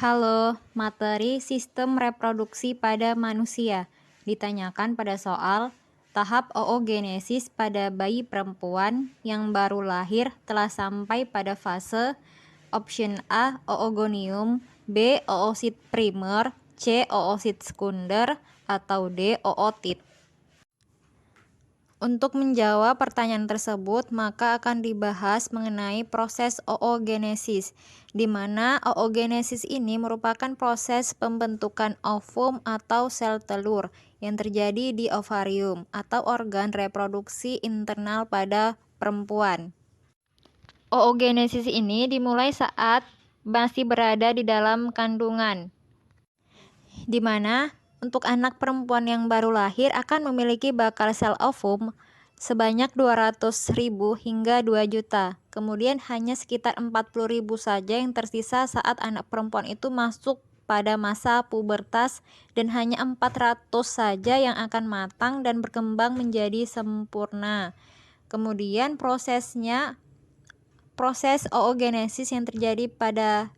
Halo, materi sistem reproduksi pada manusia. Ditanyakan pada soal tahap oogenesis pada bayi perempuan yang baru lahir telah sampai pada fase option A. Oogonium, B. Oosit primer, C. Oosit sekunder, atau D. Ootit. Untuk menjawab pertanyaan tersebut, maka akan dibahas mengenai proses oogenesis, di mana oogenesis ini merupakan proses pembentukan ovum atau sel telur yang terjadi di ovarium atau organ reproduksi internal pada perempuan. Oogenesis ini dimulai saat masih berada di dalam kandungan, di mana untuk anak perempuan yang baru lahir akan memiliki bakal sel ovum sebanyak 200.000 hingga 2 juta. Kemudian hanya sekitar 40.000 saja yang tersisa saat anak perempuan itu masuk pada masa pubertas, dan hanya 400 saja yang akan matang dan berkembang menjadi sempurna. Kemudian proses oogenesis yang terjadi pada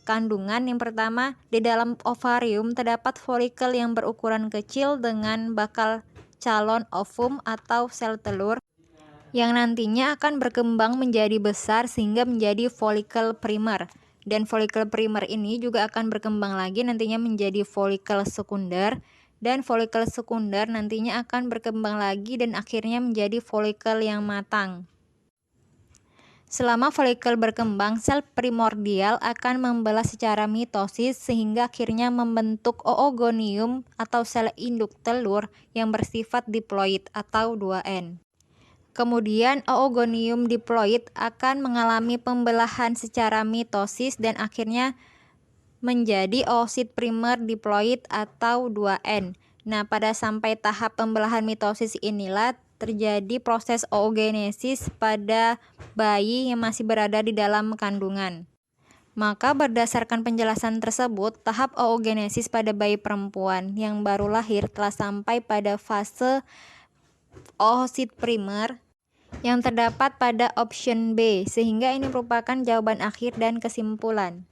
kandungan, yang pertama, di dalam ovarium terdapat folikel yang berukuran kecil dengan bakal calon ovum atau sel telur yang nantinya akan berkembang menjadi besar sehingga menjadi folikel primer, dan folikel primer ini juga akan berkembang lagi nantinya menjadi folikel sekunder, dan folikel sekunder nantinya akan berkembang lagi dan akhirnya menjadi folikel yang matang. Selama folikel berkembang, sel primordial akan membelah secara mitosis sehingga akhirnya membentuk oogonium atau sel induk telur yang bersifat diploid atau 2N. Kemudian oogonium diploid akan mengalami pembelahan secara mitosis dan akhirnya menjadi oosit primer diploid atau 2N. Nah, pada sampai tahap pembelahan mitosis inilah terjadi proses oogenesis pada bayi yang masih berada di dalam kandungan. Maka berdasarkan penjelasan tersebut, tahap oogenesis pada bayi perempuan yang baru lahir telah sampai pada fase oosit primer yang terdapat pada option B, sehingga ini merupakan jawaban akhir dan kesimpulan.